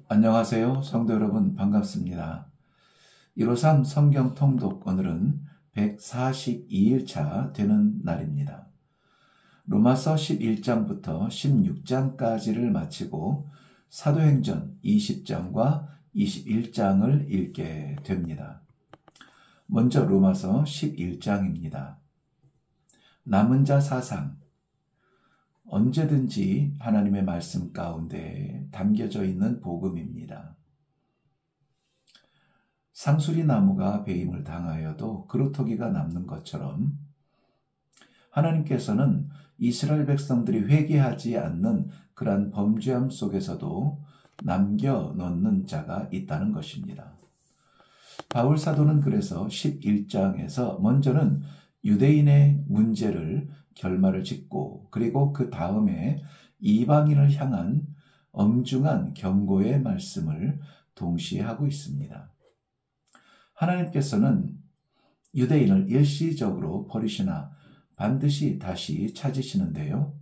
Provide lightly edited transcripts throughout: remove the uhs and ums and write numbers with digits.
안녕하세요. 성도 여러분 반갑습니다. 153 성경 통독 오늘은 142일차 되는 날입니다. 로마서 11장부터 16장까지를 마치고 사도행전 20장과 21장을 읽게 됩니다. 먼저 로마서 11장입니다. 남은 자 사상. 언제든지 하나님의 말씀 가운데 담겨져 있는 복음입니다. 상수리 나무가 배임을 당하여도 그루터기가 남는 것처럼 하나님께서는 이스라엘 백성들이 회개하지 않는 그러한 범죄함 속에서도 남겨놓는 자가 있다는 것입니다. 바울 사도는 그래서 11장에서 먼저는 유대인의 문제를 결말을 짓고 그리고 그 다음에 이방인을 향한 엄중한 경고의 말씀을 동시에 하고 있습니다. 하나님께서는 유대인을 일시적으로 버리시나 반드시 다시 찾으시는데요.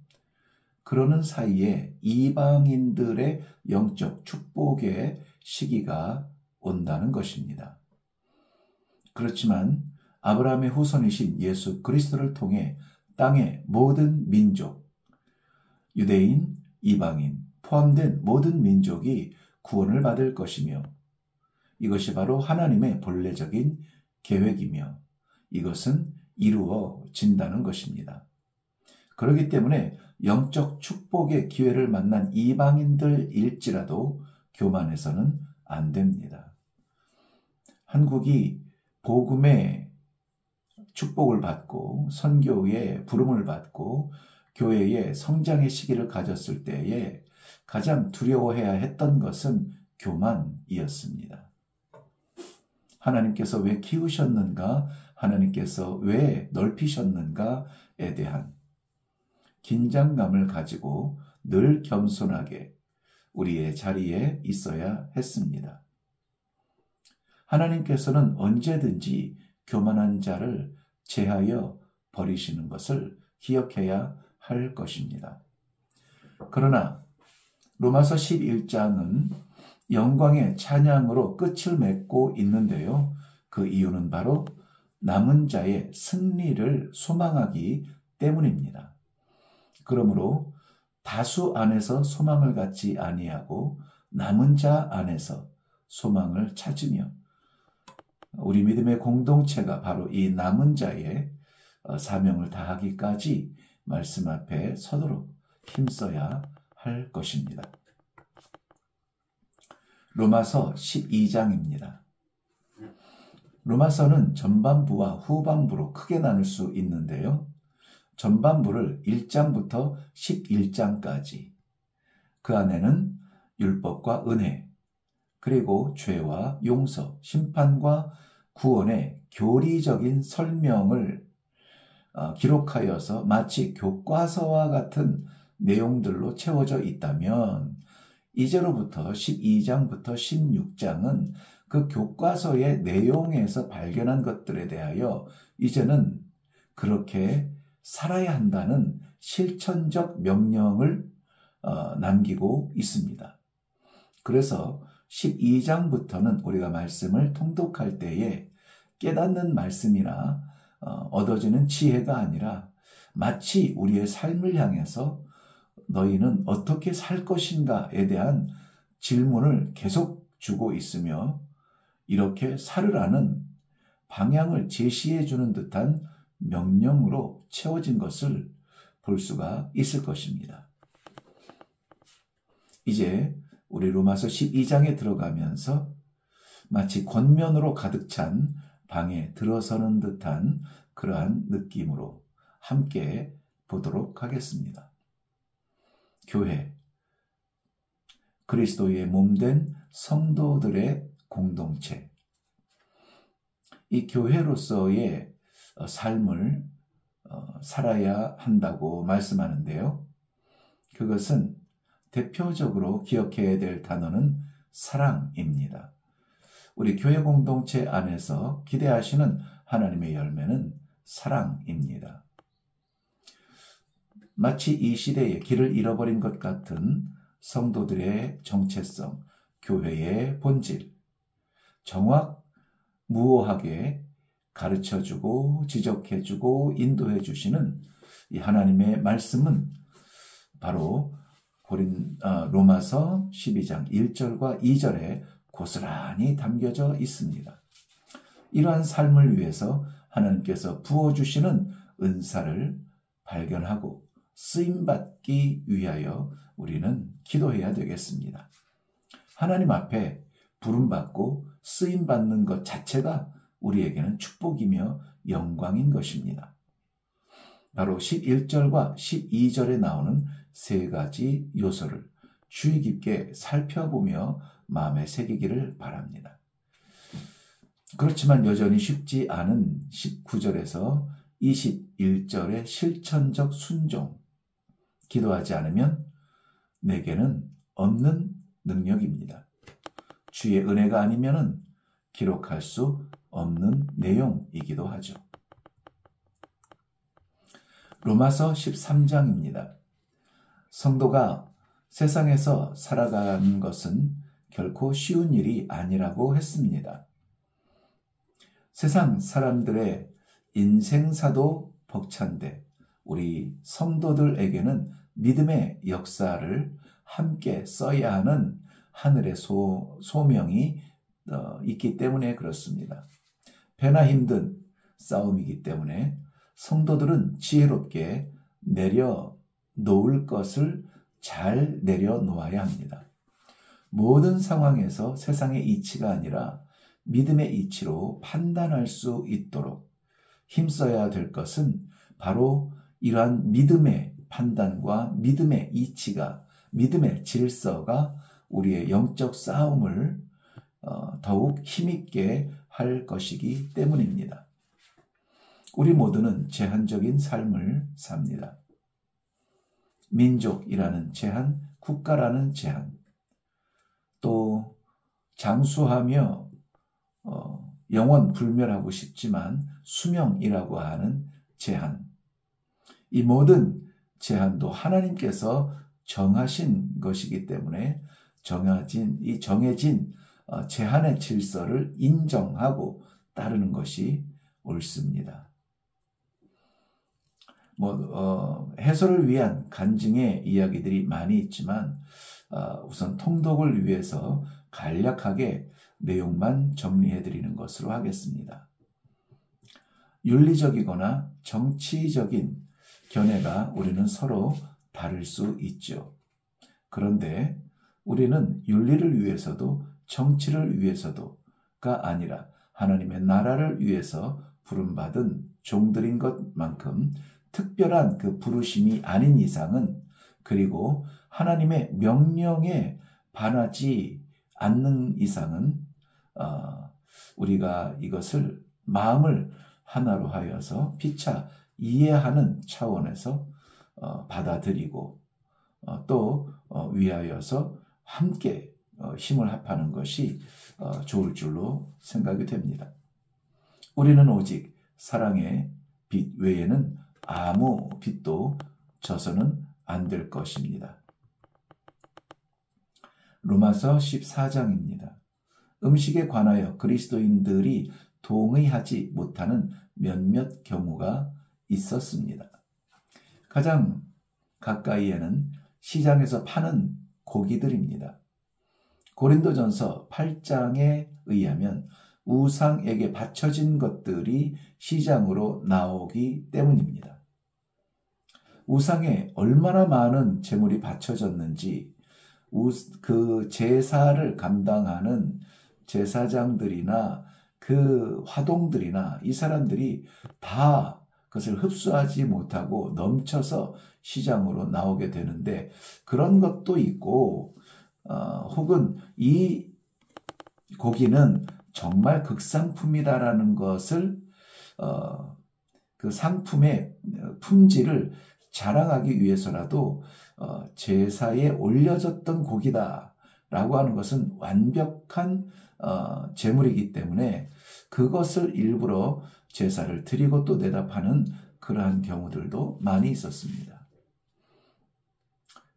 그러는 사이에 이방인들의 영적 축복의 시기가 온다는 것입니다. 그렇지만 아브라함의 후손이신 예수 그리스도를 통해 땅의 모든 민족, 유대인, 이방인, 포함된 모든 민족이 구원을 받을 것이며 이것이 바로 하나님의 본래적인 계획이며 이것은 이루어진다는 것입니다. 그렇기 때문에 영적 축복의 기회를 만난 이방인들일지라도 교만해서는 안 됩니다. 한국이 복음의 축복을 받고 선교의 부름을 받고 교회의 성장의 시기를 가졌을 때에 가장 두려워해야 했던 것은 교만이었습니다. 하나님께서 왜 키우셨는가? 하나님께서 왜 넓히셨는가에 대한 긴장감을 가지고 늘 겸손하게 우리의 자리에 있어야 했습니다. 하나님께서는 언제든지 교만한 자를 제하여 버리시는 것을 기억해야 할 것입니다. 그러나 로마서 11장은 영광의 찬양으로 끝을 맺고 있는데요. 그 이유는 바로 남은 자의 승리를 소망하기 때문입니다. 그러므로 다수 안에서 소망을 갖지 아니하고 남은 자 안에서 소망을 찾으며 우리 믿음의 공동체가 바로 이 남은 자의 사명을 다하기까지 말씀 앞에 서도록 힘써야 할 것입니다. 로마서 12장입니다. 로마서는 전반부와 후반부로 크게 나눌 수 있는데요. 전반부를 1장부터 11장까지 그 안에는 율법과 은혜 그리고 죄와 용서, 심판과 구원의 교리적인 설명을 기록하여서 마치 교과서와 같은 내용들로 채워져 있다면 이제로부터 12장부터 16장은 그 교과서의 내용에서 발견한 것들에 대하여 이제는 그렇게 살아야 한다는 실천적 명령을 남기고 있습니다. 그래서 12장부터는 우리가 말씀을 통독할 때에 깨닫는 말씀이나 얻어지는 지혜가 아니라 마치 우리의 삶을 향해서 너희는 어떻게 살 것인가에 대한 질문을 계속 주고 있으며 이렇게 살으라는 방향을 제시해 주는 듯한 명령으로 채워진 것을 볼 수가 있을 것입니다. 이제 우리 로마서 12장에 들어가면서 마치 권면으로 가득 찬 방에 들어서는 듯한 그러한 느낌으로 함께 보도록 하겠습니다. 교회, 그리스도의 몸된 성도들의 공동체, 이 교회로서의 삶을 살아야 한다고 말씀하는데요. 그것은 대표적으로 기억해야 될 단어는 사랑입니다. 우리 교회 공동체 안에서 기대하시는 하나님의 열매는 사랑입니다. 마치 이 시대에 길을 잃어버린 것 같은 성도들의 정체성, 교회의 본질, 정확무오하게 가르쳐주고 지적해주고 인도해주시는 이 하나님의 말씀은 바로 로마서 12장 1절과 2절에 고스란히 담겨져 있습니다. 이러한 삶을 위해서 하나님께서 부어주시는 은사를 발견하고 쓰임받기 위하여 우리는 기도해야 되겠습니다. 하나님 앞에 부름받고 쓰임받는 것 자체가 우리에게는 축복이며 영광인 것입니다. 바로 11절과 12절에 나오는 세 가지 요소를 주의 깊게 살펴보며 마음에 새기기를 바랍니다. 그렇지만 여전히 쉽지 않은 19절에서 21절의 실천적 순종, 기도하지 않으면 내게는 없는 능력입니다. 주의 은혜가 아니면 기록할 수 없는 내용이기도 하죠. 로마서 13장입니다. 성도가 세상에서 살아가는 것은 결코 쉬운 일이 아니라고 했습니다. 세상 사람들의 인생사도 벅찬데 우리 성도들에게는 믿음의 역사를 함께 써야 하는 하늘의 소명이 있기 때문에 그렇습니다. 배나 힘든 싸움이기 때문에 성도들은 지혜롭게 내려놓을 것을 잘 내려놓아야 합니다. 모든 상황에서 세상의 이치가 아니라 믿음의 이치로 판단할 수 있도록 힘써야 될 것은 바로 이러한 믿음의 판단과 믿음의 이치가, 믿음의 질서가 우리의 영적 싸움을 더욱 힘있게 할 것이기 때문입니다. 우리 모두는 제한적인 삶을 삽니다. 민족이라는 제한, 국가라는 제한, 또 장수하며 영원 불멸하고 싶지만 수명이라고 하는 제한, 이 모든 제한도 하나님께서 정하신 것이기 때문에 정해진 제한의 질서를 인정하고 따르는 것이 옳습니다. 해설을 위한 간증의 이야기들이 많이 있지만 우선 통독을 위해서 간략하게 내용만 정리해드리는 것으로 하겠습니다. 윤리적이거나 정치적인 견해가 우리는 서로 다를 수 있죠. 그런데 우리는 윤리를 위해서도 정치를 위해서도가 아니라 하나님의 나라를 위해서 부름받은 종들인 것만큼 특별한 그 부르심이 아닌 이상은, 그리고 하나님의 명령에 반하지 않는 이상은 우리가 이것을 마음을 하나로 하여서 피차 이해하는 차원에서 받아들이고 또 위하여서 함께 힘을 합하는 것이 좋을 줄로 생각이 됩니다. 우리는 오직 사랑의 빛 외에는 아무 빛도 져서는 안 될 것입니다. 로마서 14장입니다. 음식에 관하여 그리스도인들이 동의하지 못하는 몇몇 경우가 있었습니다. 가장 가까이에는 시장에서 파는 고기들입니다. 고린도전서 8장에 의하면 우상에게 바쳐진 것들이 시장으로 나오기 때문입니다. 우상에 얼마나 많은 재물이 바쳐졌는지 그 제사를 감당하는 제사장들이나 그 화동들이나 이 사람들이 다 그것을 흡수하지 못하고 넘쳐서 시장으로 나오게 되는데, 그런 것도 있고 혹은 이 고기는 정말 극상품이다라는 것을 그 상품의 품질을 자랑하기 위해서라도 제사에 올려졌던 고기다라고 하는 것은 완벽한 제물이기 때문에 그것을 일부러 제사를 드리고 또 내다 파는 그러한 경우들도 많이 있었습니다.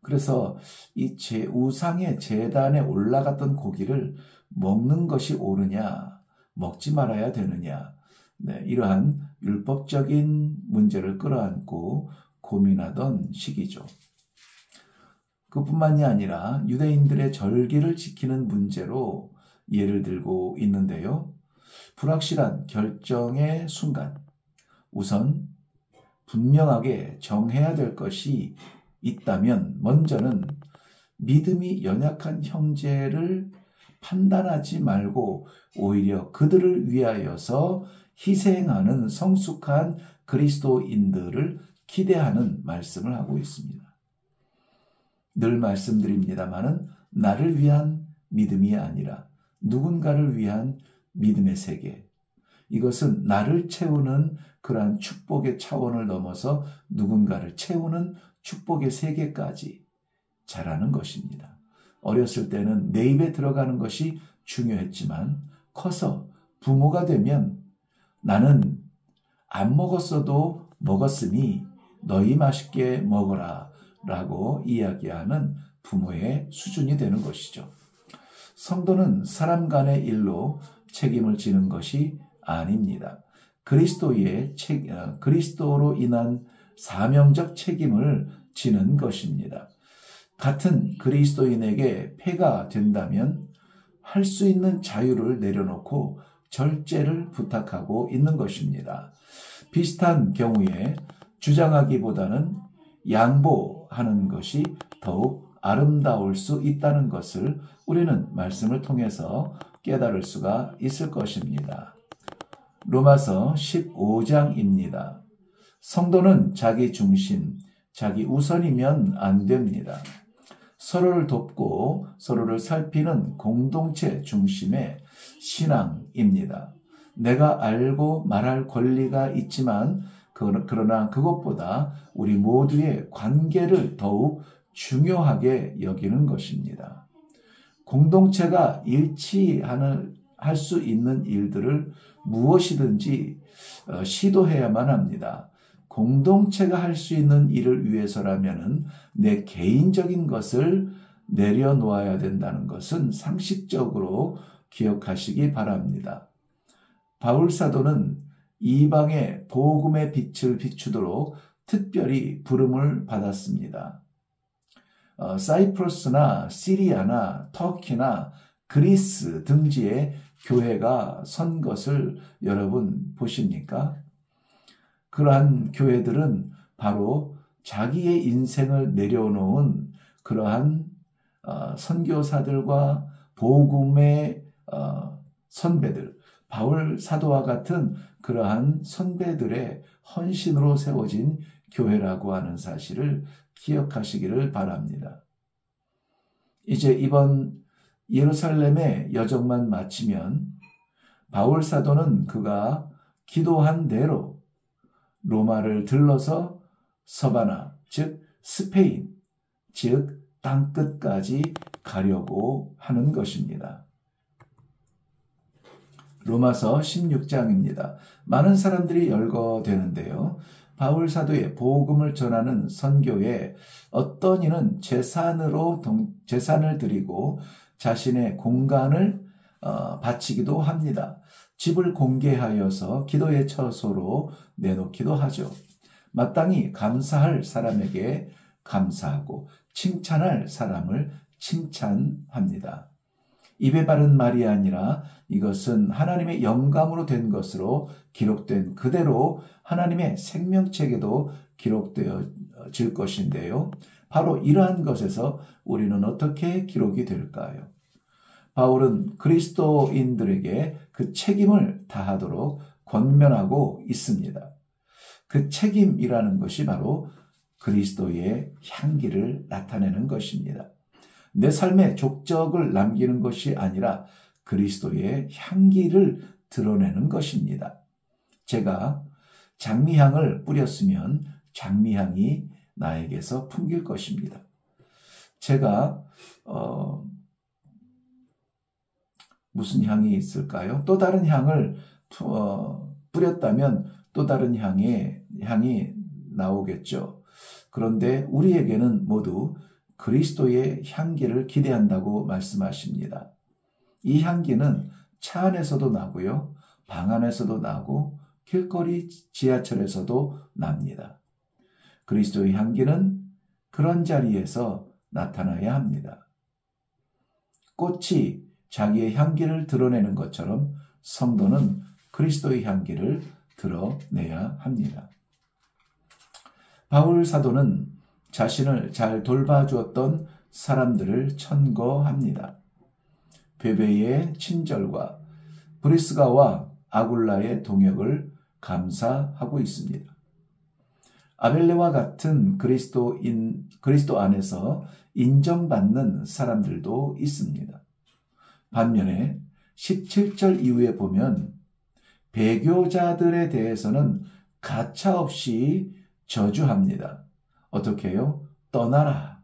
그래서 이 우상의 제단에 올라갔던 고기를 먹는 것이 옳으냐, 먹지 말아야 되느냐, 네, 이러한 율법적인 문제를 끌어안고 고민하던 시기죠. 그뿐만이 아니라 유대인들의 절기를 지키는 문제로 예를 들고 있는데요. 불확실한 결정의 순간, 우선 분명하게 정해야 될 것이 있다면 먼저는 믿음이 연약한 형제를 판단하지 말고 오히려 그들을 위하여서 희생하는 성숙한 그리스도인들을 기대하는 말씀을 하고 있습니다. 늘 말씀드립니다마는 나를 위한 믿음이 아니라 누군가를 위한 믿음의 세계. 이것은 나를 채우는 그러한 축복의 차원을 넘어서 누군가를 채우는 축복의 세계까지 자라는 것입니다. 어렸을 때는 내 입에 들어가는 것이 중요했지만 커서 부모가 되면 나는 안 먹었어도 먹었으니 너희 맛있게 먹어라 라고 이야기하는 부모의 수준이 되는 것이죠. 성도는 사람 간의 일로 책임을 지는 것이 아닙니다. 그리스도로 인한 사명적 책임을 지는 것입니다. 같은 그리스도인에게 폐가 된다면 할 수 있는 자유를 내려놓고 절제를 부탁하고 있는 것입니다. 비슷한 경우에 주장하기보다는 양보하는 것이 더욱 아름다울 수 있다는 것을 우리는 말씀을 통해서 깨달을 수가 있을 것입니다. 로마서 15장입니다. 성도는 자기 중심, 자기 우선이면 안 됩니다. 서로를 돕고 서로를 살피는 공동체 중심의 신앙입니다. 내가 알고 말할 권리가 있지만 그러나 그것보다 우리 모두의 관계를 더욱 중요하게 여기는 것입니다. 공동체가 할 수 있는 일들을 무엇이든지 시도해야만 합니다. 공동체가 할 수 있는 일을 위해서라면 내 개인적인 것을 내려놓아야 된다는 것은 상식적으로 기억하시기 바랍니다. 바울 사도는 이방의 복음의 빛을 비추도록 특별히 부름을 받았습니다. 사이프러스나 시리아나 터키나 그리스 등지에 교회가 선 것을 여러분 보십니까? 그러한 교회들은 바로 자기의 인생을 내려놓은 그러한 선교사들과 복음의 선배들, 바울 사도와 같은 그러한 선배들의 헌신으로 세워진 교회라고 하는 사실을 기억하시기를 바랍니다. 이제 이번 예루살렘의 여정만 마치면 바울 사도는 그가 기도한 대로 로마를 들러서 서바나, 즉 스페인, 즉 땅끝까지 가려고 하는 것입니다. 로마서 16장입니다. 많은 사람들이 열거되는데요. 바울 사도의 복음을 전하는 선교에 어떤 이는 재산을 드리고 자신의 공간을 바치기도 합니다. 집을 공개하여서 기도의 처소로 내놓기도 하죠. 마땅히 감사할 사람에게 감사하고 칭찬할 사람을 칭찬합니다. 입에 바른 말이 아니라 이것은 하나님의 영감으로 된 것으로 기록된 그대로 하나님의 생명책에도 기록되어질 것인데요. 바로 이러한 것에서 우리는 어떻게 기록이 될까요? 바울은 그리스도인들에게 그 책임을 다하도록 권면하고 있습니다. 그 책임이라는 것이 바로 그리스도의 향기를 나타내는 것입니다. 내 삶에 족적을 남기는 것이 아니라 그리스도의 향기를 드러내는 것입니다. 제가 장미향을 뿌렸으면 장미향이 나에게서 풍길 것입니다. 제가 무슨 향이 있을까요? 또 다른 향을 뿌렸다면 또 다른 향이 나오겠죠. 그런데 우리에게는 모두 그리스도의 향기를 기대한다고 말씀하십니다. 이 향기는 차 안에서도 나고요, 방 안에서도 나고 길거리 지하철에서도 납니다. 그리스도의 향기는 그런 자리에서 나타나야 합니다. 꽃이 자기의 향기를 드러내는 것처럼 성도는 그리스도의 향기를 드러내야 합니다. 바울 사도는 자신을 잘 돌봐주었던 사람들을 천거합니다. 베베의 친절과 브리스가와 아굴라의 동역을 감사하고 있습니다. 아벨레와 같은 그리스도 안에서 인정받는 사람들도 있습니다. 반면에 17절 이후에 보면 배교자들에 대해서는 가차없이 저주합니다. 어떻게 해요? 떠나라,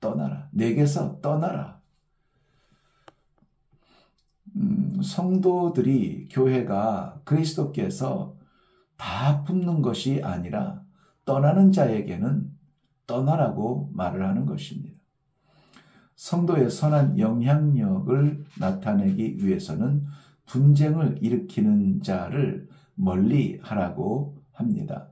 떠나라, 내게서 떠나라. 성도들이, 교회가 그리스도께서 다 품는 것이 아니라 떠나는 자에게는 떠나라고 말을 하는 것입니다. 성도의 선한 영향력을 나타내기 위해서는 분쟁을 일으키는 자를 멀리 하라고 합니다.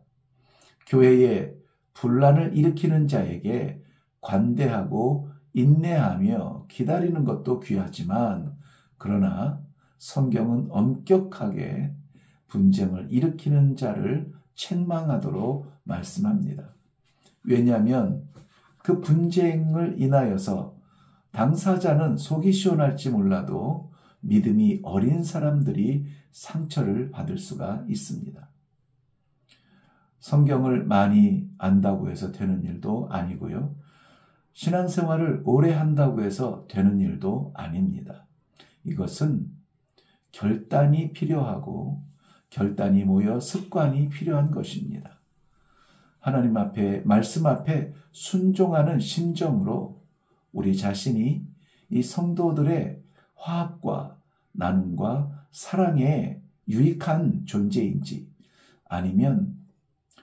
교회에 분란을 일으키는 자에게 관대하고 인내하며 기다리는 것도 귀하지만, 그러나 성경은 엄격하게 분쟁을 일으키는 자를 책망하도록 말씀합니다. 왜냐하면 그 분쟁을 인하여서 당사자는 속이 시원할지 몰라도 믿음이 어린 사람들이 상처를 받을 수가 있습니다. 성경을 많이 안다고 해서 되는 일도 아니고요, 신앙생활을 오래 한다고 해서 되는 일도 아닙니다. 이것은 결단이 필요하고 결단이 모여 습관이 필요한 것입니다. 하나님 앞에, 말씀 앞에 순종하는 심정으로 우리 자신이 이 성도들의 화합과 나눔과 사랑에 유익한 존재인지, 아니면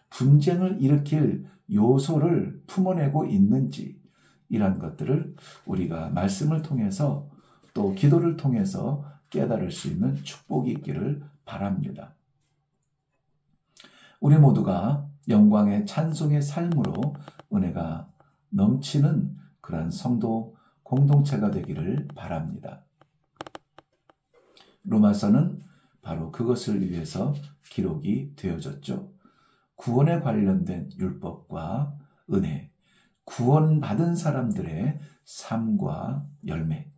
분쟁을 일으킬 요소를 품어내고 있는지, 이런 것들을 우리가 말씀을 통해서 또 기도를 통해서 깨달을 수 있는 축복이 있기를 바랍니다. 우리 모두가 영광의 찬송의 삶으로 은혜가 넘치는 그러한 성도 공동체가 되기를 바랍니다. 로마서는 바로 그것을 위해서 기록이 되어졌죠. 구원에 관련된 율법과 은혜, 구원받은 사람들의 삶과 열매,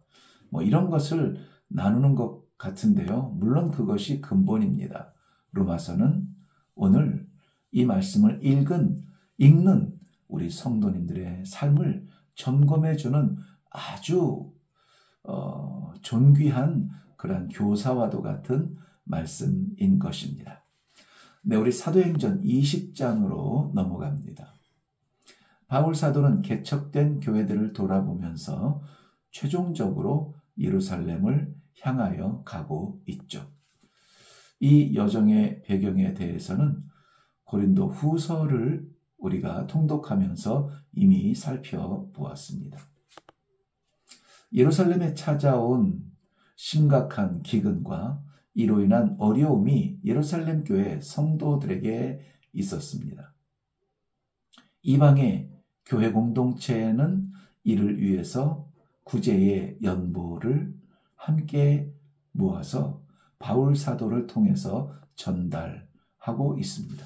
이런 것을 나누는 것 같은데요. 물론 그것이 근본입니다. 로마서는 오늘 이 말씀을 읽는 우리 성도님들의 삶을 점검해주는 아주 존귀한 그런 교사와도 같은 말씀인 것입니다. 네, 우리 사도행전 20장으로 넘어갑니다. 바울 사도는 개척된 교회들을 돌아보면서 최종적으로 예루살렘을 향하여 가고 있죠. 이 여정의 배경에 대해서는 고린도 후서를 우리가 통독하면서 이미 살펴보았습니다. 예루살렘에 찾아온 심각한 기근과 이로 인한 어려움이 예루살렘 교회 성도들에게 있었습니다. 이방의 교회 공동체는 이를 위해서 구제의 연보를 함께 모아서 바울 사도를 통해서 전달하고 있습니다.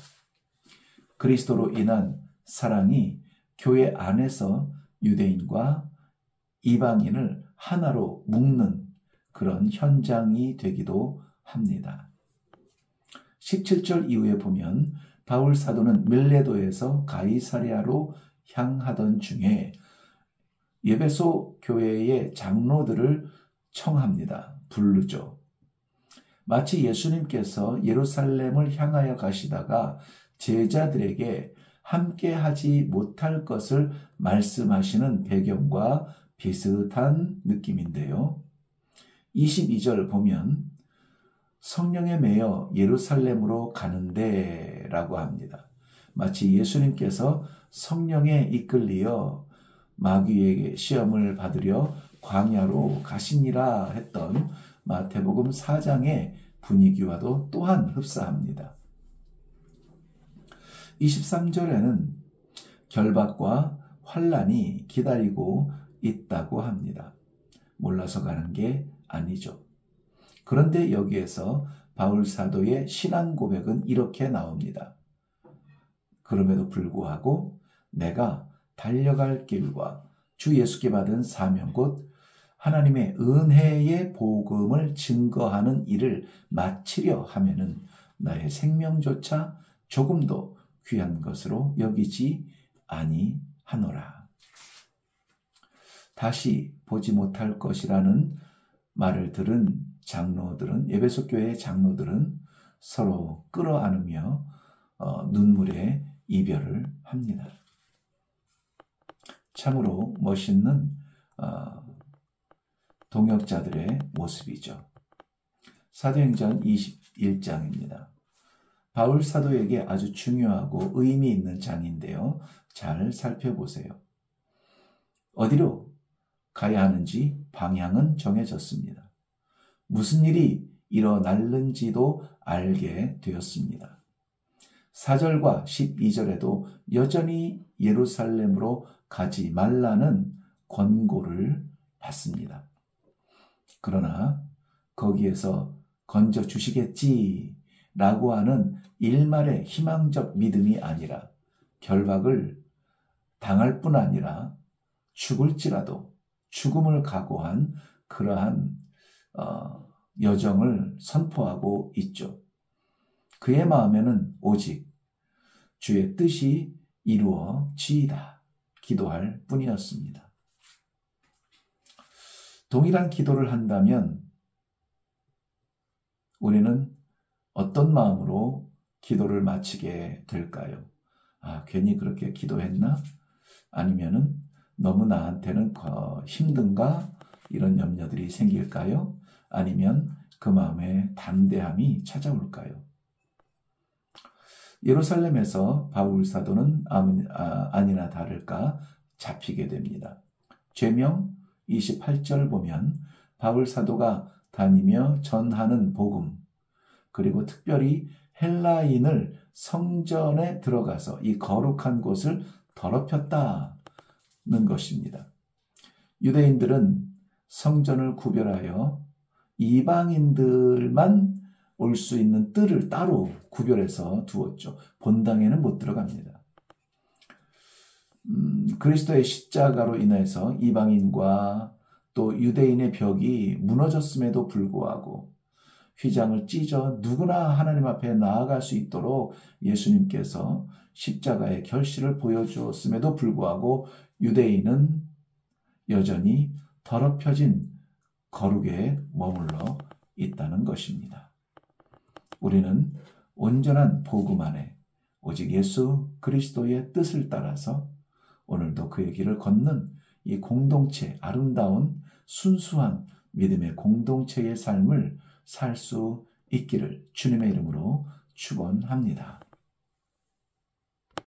그리스도로 인한 사랑이 교회 안에서 유대인과 이방인을 하나로 묶는 그런 현장이 되기도 합니다. 17절 이후에 보면 바울 사도는 밀레도에서 가이사랴로 향하던 중에 에베소 교회의 장로들을 청합니다. 부르죠. 마치 예수님께서 예루살렘을 향하여 가시다가 제자들에게 함께 하지 못할 것을 말씀하시는 배경과 비슷한 느낌인데요. 22절 보면 성령에 매여 예루살렘으로 가는데 라고 합니다. 마치 예수님께서 성령에 이끌리어 마귀에게 시험을 받으려 광야로 가시니라 했던 마태복음 4장의 분위기와도 또한 흡사합니다. 23절에는 결박과 환난이 기다리고 있다고 합니다. 몰라서 가는 게 아니죠. 그런데 여기에서 바울 사도의 신앙 고백은 이렇게 나옵니다. 그럼에도 불구하고 내가 달려갈 길과 주 예수께 받은 사명 곧 하나님의 은혜의 복음을 증거하는 일을 마치려 하면은 나의 생명조차 조금도 귀한 것으로 여기지 아니하노라. 다시 보지 못할 것이라는 말을 들은 장로들은, 에베소 교회의 장로들은 서로 끌어안으며 눈물의 이별을 합니다. 참으로 멋있는 동역자들의 모습이죠. 사도행전 21장입니다. 바울 사도에게 아주 중요하고 의미 있는 장인데요. 잘 살펴보세요. 어디로 가야 하는지 방향은 정해졌습니다. 무슨 일이 일어날는지도 알게 되었습니다. 4절과 12절에도 여전히 예루살렘으로 가지 말라는 권고를 받습니다. 그러나 거기에서 건져주시겠지 라고 하는 일말의 희망적 믿음이 아니라 결박을 당할 뿐 아니라 죽을지라도 죽음을 각오한 그러한 여정을 선포하고 있죠. 그의 마음에는 오직 주의 뜻이 이루어지이다 기도할 뿐이었습니다. 동일한 기도를 한다면 우리는 어떤 마음으로 기도를 마치게 될까요? 괜히 그렇게 기도했나? 아니면은 너무 나한테는 힘든가? 이런 염려들이 생길까요? 아니면 그 마음에 담대함이 찾아올까요? 예루살렘에서 바울 사도는 아니나 다를까 잡히게 됩니다. 죄명 28절 보면 바울 사도가 다니며 전하는 복음, 그리고 특별히 헬라인을 성전에 들어가서 이 거룩한 곳을 더럽혔다는 것입니다. 유대인들은 성전을 구별하여 이방인들만 올 수 있는 뜰을 따로 구별해서 두었죠. 본당에는 못 들어갑니다. 그리스도의 십자가로 인해서 이방인과 또 유대인의 벽이 무너졌음에도 불구하고 휘장을 찢어 누구나 하나님 앞에 나아갈 수 있도록 예수님께서 십자가의 결실을 보여주었음에도 불구하고 유대인은 여전히 더럽혀진 거룩에 머물러 있다는 것입니다. 우리는 온전한 복음 안에 오직 예수 그리스도의 뜻을 따라서 오늘도 그의 길을 걷는 이 공동체, 아름다운 순수한 믿음의 공동체의 삶을 살 수 있기를 주님의 이름으로 축원합니다.